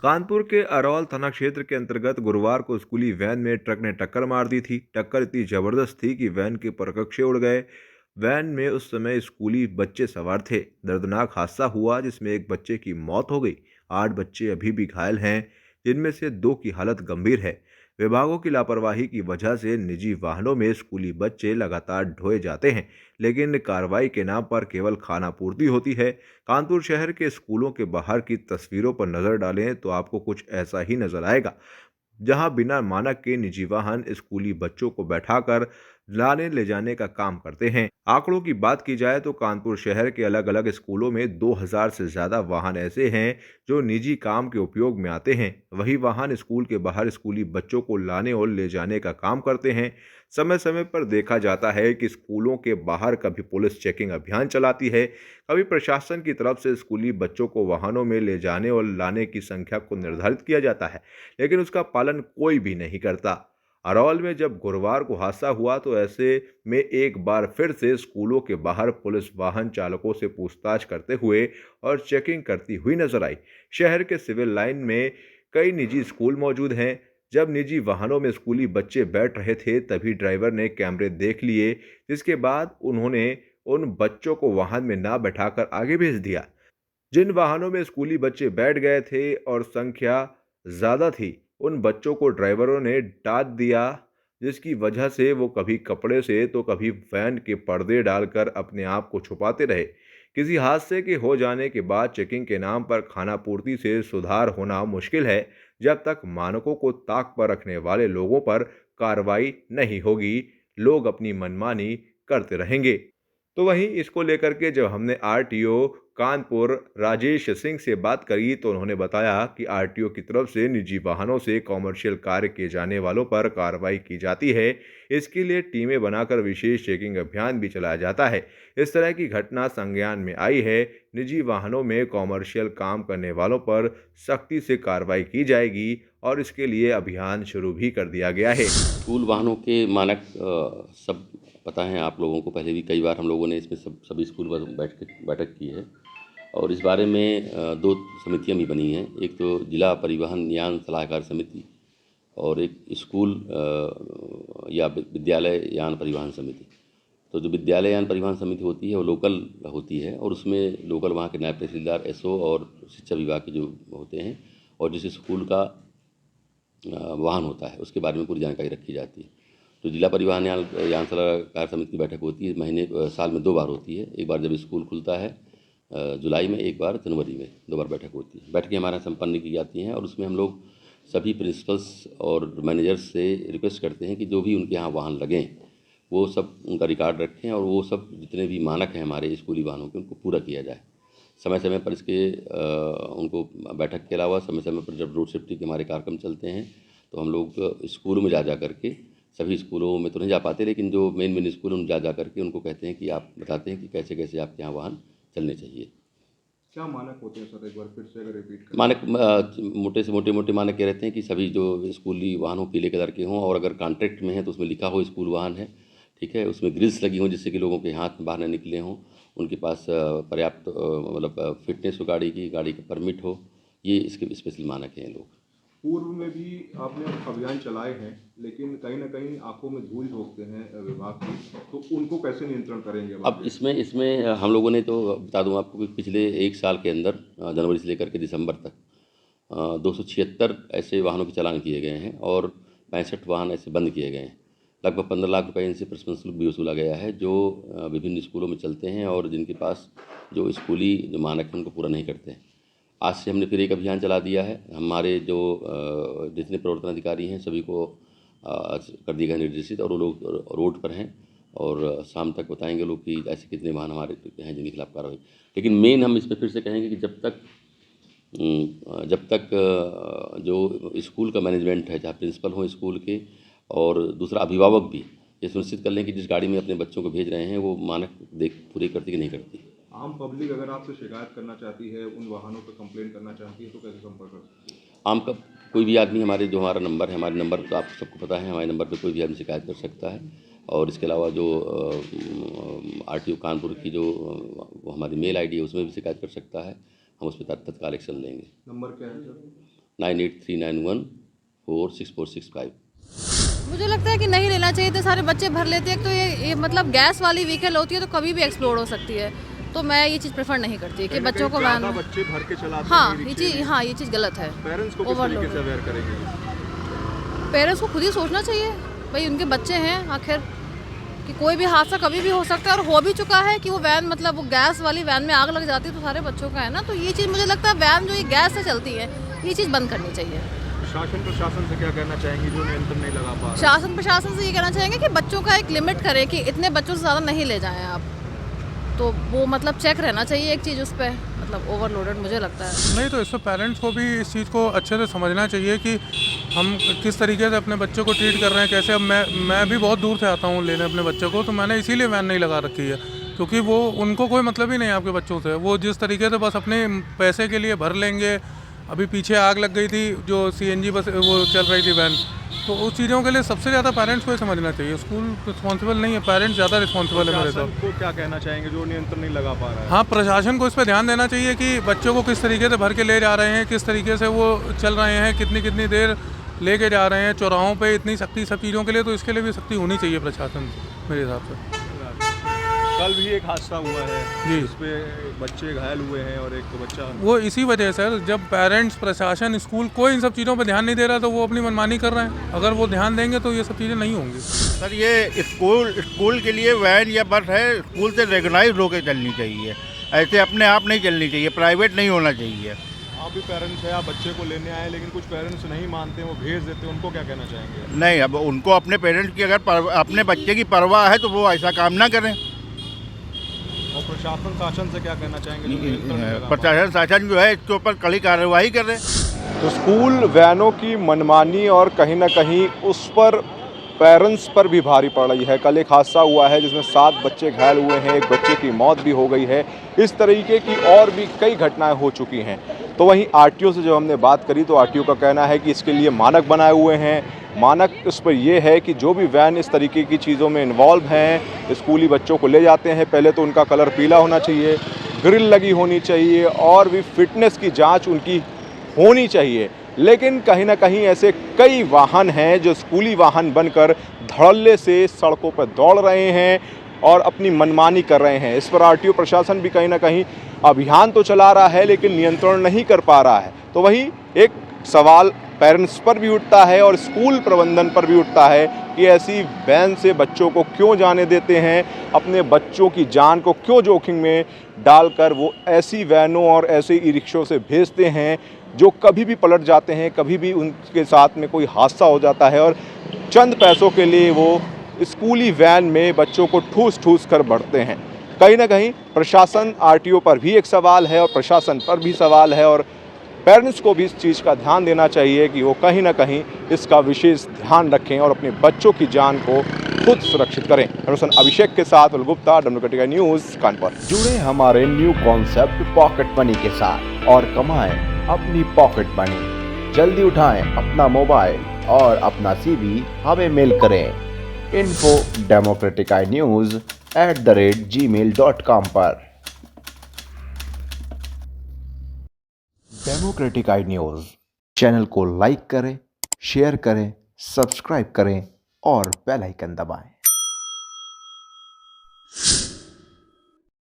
कानपुर के अरौल थाना क्षेत्र के अंतर्गत गुरुवार को स्कूली वैन में ट्रक ने टक्कर मार दी थी। टक्कर इतनी जबरदस्त थी कि वैन के परखच्चे उड़ गए। वैन में उस समय स्कूली बच्चे सवार थे। दर्दनाक हादसा हुआ जिसमें एक बच्चे की मौत हो गई। 8 बच्चे अभी भी घायल हैं, जिनमें से 2 की हालत गंभीर है। विभागों की लापरवाही की वजह से निजी वाहनों में स्कूली बच्चे लगातार ढोए जाते हैं, लेकिन कार्रवाई के नाम पर केवल खानापूर्ति होती है। कानपुर शहर के स्कूलों के बाहर की तस्वीरों पर नजर डालें तो आपको कुछ ऐसा ही नजर आएगा, जहां बिना मानक के निजी वाहन स्कूली बच्चों को बैठाकर लाने ले जाने का काम करते हैं। आंकड़ों की बात की जाए तो कानपुर शहर के अलग अलग स्कूलों में 2000 से ज्यादा वाहन ऐसे हैं जो निजी काम के उपयोग में आते हैं। वही वाहन स्कूल के बाहर स्कूली बच्चों को लाने और ले जाने का काम करते हैं। समय समय पर देखा जाता है कि स्कूलों के बाहर कभी पुलिस चेकिंग अभियान चलाती है, कभी प्रशासन की तरफ से स्कूली बच्चों को वाहनों में ले जाने और लाने की संख्या को निर्धारित किया जाता है, लेकिन उसका पालन कोई भी नहीं करता। अरौल में जब गुरुवार को हादसा हुआ तो ऐसे में एक बार फिर से स्कूलों के बाहर पुलिस वाहन चालकों से पूछताछ करते हुए और चेकिंग करती हुई नजर आई। शहर के सिविल लाइन में कई निजी स्कूल मौजूद हैं। जब निजी वाहनों में स्कूली बच्चे बैठ रहे थे तभी ड्राइवर ने कैमरे देख लिए, जिसके बाद उन्होंने उन बच्चों को वाहन में ना बैठाकर आगे भेज दिया। जिन वाहनों में स्कूली बच्चे बैठ गए थे और संख्या ज़्यादा थी, उन बच्चों को ड्राइवरों ने डांट दिया, जिसकी वजह से वो कभी कपड़े से तो कभी वैन के पर्दे डालकर अपने आप को छुपाते रहे। किसी हादसे के हो जाने के बाद चेकिंग के नाम पर खानापूर्ति से सुधार होना मुश्किल है। जब तक मानकों को ताक पर रखने वाले लोगों पर कार्रवाई नहीं होगी, लोग अपनी मनमानी करते रहेंगे। तो वहीं इसको लेकर के जब हमने आरटीओ कानपुर राजेश सिंह से बात करी तो उन्होंने बताया कि आरटीओ की तरफ से निजी वाहनों से कॉमर्शियल कार्य किए जाने वालों पर कार्रवाई की जाती है। इसके लिए टीमें बनाकर विशेष चेकिंग अभियान भी चलाया जाता है। इस तरह की घटना संज्ञान में आई है। निजी वाहनों में कॉमर्शियल काम करने वालों पर सख्ती से कार्रवाई की जाएगी और इसके लिए अभियान शुरू भी कर दिया गया है। स्कूल वाहनों के मानक सब पता है आप लोगों को। पहले भी कई बार हम लोगों ने इसमें सभी स्कूल बैठक की है और इस बारे में 2 समितियां भी बनी हैं। एक तो जिला परिवहन यान सलाहकार समिति और एक स्कूल या विद्यालय यान परिवहन समिति। तो जो विद्यालय यान परिवहन समिति होती है वो लोकल होती है और उसमें लोकल वहाँ के नायब तहसीलदार एसओ और शिक्षा विभाग के जो होते हैं और जिस स्कूल का वाहन होता है उसके बारे में पूरी जानकारी रखी जाती है। तो जिला परिवहन यान सलाहकार समिति की बैठक होती है साल में 2 बार होती है। एक बार जब स्कूल खुलता है जुलाई में, एक बार जनवरी में, 2 बार बैठक होती है। बैठकें हमारे यहाँ संपन्न की जाती हैं और उसमें हम लोग सभी प्रिंसिपल्स और मैनेजर्स से रिक्वेस्ट करते हैं कि जो भी उनके यहाँ वाहन लगें वो सब उनका रिकॉर्ड रखें और वो सब जितने भी मानक हैं हमारे स्कूली वाहनों के उनको पूरा किया जाए। समय समय पर इसके उनको बैठक के अलावा समय समय पर जब रोड सेफ्टी के हमारे कार्यक्रम चलते हैं तो हम लोग स्कूलों में जा कर के, सभी स्कूलों में तो नहीं जा पाते लेकिन जो मेन स्कूल उन जा कर के उनको कहते हैं कि आप बताते हैं कि कैसे कैसे आपके यहाँ वाहन चलने चाहिए। क्या मानक होते हैं सर, एक बार फिर से अगर रिपीट करें? मानक मोटे से मोटे मानक ये रहते हैं कि सभी जो स्कूली वाहन हो पीले कलर के हों और अगर कॉन्ट्रैक्ट में है तो उसमें लिखा हो स्कूल वाहन है, ठीक है, उसमें ग्रिल्स लगी हों जिससे कि लोगों के हाथ बाहर न निकले हों, उनके पास पर्याप्त मतलब फिटनेस हो, गाड़ी का परमिट हो। ये इसके स्पेशल मानक हैं लोग। पूर्व में भी आपने अभियान चलाए हैं, लेकिन कहीं ना कहीं आंखों में धूल झोंकते हैं विभाग की, तो उनको कैसे नियंत्रण करेंगे अब इसमें हम लोगों ने तो बता दूं आपको कि पिछले 1 साल के अंदर जनवरी से लेकर के दिसंबर तक 276 ऐसे वाहनों के चालान किए गए हैं और 65 वाहन ऐसे बंद किए गए हैं। लगभग 15 लाख रुपए इनसे प्रशंसा शुल्क भी वसूला गया है जो विभिन्न स्कूलों में चलते हैं और जिनके पास जो स्कूली जो मानक हैं उनको पूरा नहीं करते हैं। आज से हमने फिर एक अभियान चला दिया है। हमारे जो जितने प्रवर्तन अधिकारी हैं सभी को कर दिया गया निर्देशित और वो लोग रोड पर हैं और शाम तक बताएंगे लोग कि ऐसे कितने वाहन हमारे हैं जिनके खिलाफ कार्रवाई। लेकिन मेन हम इस पर फिर से कहेंगे कि जब तक जो स्कूल का मैनेजमेंट है, चाहे प्रिंसिपल हो स्कूल के और दूसरा अभिभावक भी ये सुनिश्चित कर लें कि जिस गाड़ी में अपने बच्चों को भेज रहे हैं वो मानक पूरी करती कि नहीं करती। आम पब्लिक अगर आपसे शिकायत करना चाहती है, उन वाहनों पर कंप्लेंट करना चाहती है, तो कैसे संपर्क कर सकती है? आम का कोई भी आदमी हमारे जो हमारा नंबर है, हमारे नंबर तो आप सबको पता है, हमारे नंबर पे कोई भी आदमी शिकायत कर सकता है। और इसके अलावा जो आरटीओ कानपुर की जो वो हमारी मेल आईडी है उसमें भी शिकायत कर सकता है। हम उस पर तत्काल एक्शन लेंगे। नंबर क्या है सर? 9839146465। मुझे लगता है कि नहीं लेना चाहिए, इतने सारे बच्चे भर लेते हैं। एक तो ये मतलब गैस वाली व्हीकल होती है तो कभी भी एक्सप्लोड हो सकती है, तो मैं ये चीज़ प्रेफर नहीं करती कि बच्चों को वैन। ज़्यादा बच्चे भर के चलाते हाँ हैं ये चीज़, हाँ ये चीज़ गलत है। पेरेंट्स को किस तरीके से अवेयर करेंगे? पेरेंट्स को खुद ही सोचना चाहिए, भाई उनके बच्चे हैं आखिर, कि कोई भी हादसा कभी भी हो सकता है। और हो भी चुका है कि वो वैन मतलब वो गैस वाली वैन में आग लग जाती है तो सारे बच्चों का है ना। तो ये चीज़ मुझे लगता है वैन जो ये गैस से चलती है ये चीज़ बंद करनी चाहिए। शासन प्रशासन से क्या कहना चाहेंगे जो नियंत्रण नहीं लगा पा रहे? शासन प्रशासन से ये कहना चाहेंगे कि बच्चों का एक लिमिट करें कि इतने बच्चों से ज़्यादा नहीं ले जाएं आप, तो वो मतलब चेक रहना चाहिए एक चीज़ उस पर, मतलब ओवरलोडेड मुझे लगता है। नहीं तो इससे पेरेंट्स को भी इस चीज़ को अच्छे से समझना चाहिए कि हम किस तरीके से अपने बच्चों को ट्रीट कर रहे हैं, कैसे। अब मैं भी बहुत दूर से आता हूँ लेने अपने बच्चों को, तो मैंने इसीलिए वैन नहीं लगा रखी है, क्योंकि वो उनको कोई मतलब ही नहीं है आपके बच्चों से। वो जिस तरीके से बस अपने पैसे के लिए भर लेंगे। अभी पीछे आग लग गई थी जो CNG बस वो चल रही थी वैन, तो उस चीज़ों के लिए सबसे ज़्यादा पेरेंट्स को ही समझना चाहिए। स्कूल रिस्पॉन्सिबल नहीं है, पेरेंट्स ज़्यादा रिस्पॉन्सिबल है मेरे प्रशासन साथ। को क्या कहना चाहेंगे जो नियंत्रण नहीं लगा पा रहा है? हाँ, प्रशासन को इस पर ध्यान देना चाहिए कि बच्चों को किस तरीके से भर के ले जा रहे हैं, किस तरीके से वो चल रहे हैं, कितनी कितनी देर लेके जा रहे हैं चौराहों पे। इतनी सख्ती सब चीज़ों के लिए, तो इसके लिए भी सख्ती होनी चाहिए प्रशासन से मेरे हिसाब से। कल भी एक हादसा हुआ है जी। जिसमें बच्चे घायल हुए हैं और एक बच्चा। वो इसी वजह से, जब पेरेंट्स, प्रशासन, स्कूल कोई इन सब चीज़ों पर ध्यान नहीं दे रहा, तो वो अपनी मनमानी कर रहे हैं। अगर वो ध्यान देंगे तो ये सब चीज़ें नहीं होंगी। सर ये स्कूल के लिए वैन या बस है, स्कूल से रेगनाइज होकर चलनी चाहिए, ऐसे अपने आप नहीं चलनी चाहिए, प्राइवेट नहीं होना चाहिए। आप भी पेरेंट्स हैं, आप बच्चे को लेने आए, लेकिन कुछ पेरेंट्स नहीं मानते, वो भेज देते हैं, उनको क्या कहना चाहेंगे? नहीं, अब उनको अपने पेरेंट्स की अगर अपने बच्चे की परवाह है तो वो ऐसा काम ना करें। और प्रशासन शासन से क्या कहना चाहेंगे जो नियंत्रण नहीं लगा पा रहा है? प्रशासन शासन जो है इसके ऊपर कड़ी कार्रवाई करे। तो स्कूल वैनों की मनमानी और कहीं ना कहीं उस पर पेरेंट्स पर भी भारी पड़ रही है। कल एक हादसा हुआ है जिसमें 7 बच्चे घायल हुए हैं, एक बच्चे की मौत भी हो गई है। इस तरीके की और भी कई घटनाएं हो चुकी हैं। तो वहीं आरटीओ से जब हमने बात करी तो आरटीओ का कहना है कि इसके लिए मानक बनाए हुए हैं। मानक इस पर यह है कि जो भी वैन इस तरीके की चीज़ों में इन्वॉल्व हैं, स्कूली बच्चों को ले जाते हैं, पहले तो उनका कलर पीला होना चाहिए, ग्रिल लगी होनी चाहिए और भी फिटनेस की जांच उनकी होनी चाहिए। लेकिन कहीं ना कहीं ऐसे कई वाहन हैं जो स्कूली वाहन बनकर धड़ल्ले से सड़कों पर दौड़ रहे हैं और अपनी मनमानी कर रहे हैं। इस पर आरटीओ प्रशासन भी कहीं ना कहीं अभियान तो चला रहा है लेकिन नियंत्रण नहीं कर पा रहा है। तो वहीं एक सवाल पेरेंट्स पर भी उठता है और स्कूल प्रबंधन पर भी उठता है कि ऐसी वैन से बच्चों को क्यों जाने देते हैं, अपने बच्चों की जान को क्यों जोखिम में डालकर वो ऐसी वैनों और ऐसे ई रिक्शों से भेजते हैं जो कभी भी पलट जाते हैं, कभी भी उनके साथ में कोई हादसा हो जाता है और चंद पैसों के लिए वो स्कूली वैन में बच्चों को ठूस कर बढ़ते हैं। कहीं ना कहीं प्रशासन, आरटीओ पर भी एक सवाल है और प्रशासन पर भी सवाल है और पेरेंट्स को भी इस चीज़ का ध्यान देना चाहिए कि वो कहीं ना कहीं इसका विशेष ध्यान रखें और अपने बच्चों की जान को खुद सुरक्षित करें। अभिषेक के साथ गुप्ता, WTK न्यूज़, कानपुर। जुड़े हमारे न्यू कॉन्सेप्ट पॉकेट मनी के साथ और कमाएं अपनी पॉकेट मनी। जल्दी उठाएं अपना मोबाइल और अपना CV हमें मेल करें info@democraticnews@gmail.com पर। डेमोक्रेटिक आई न्यूज़ चैनल को लाइक करें, शेयर करें, सब्सक्राइब करें और बेल आइकन दबाएं।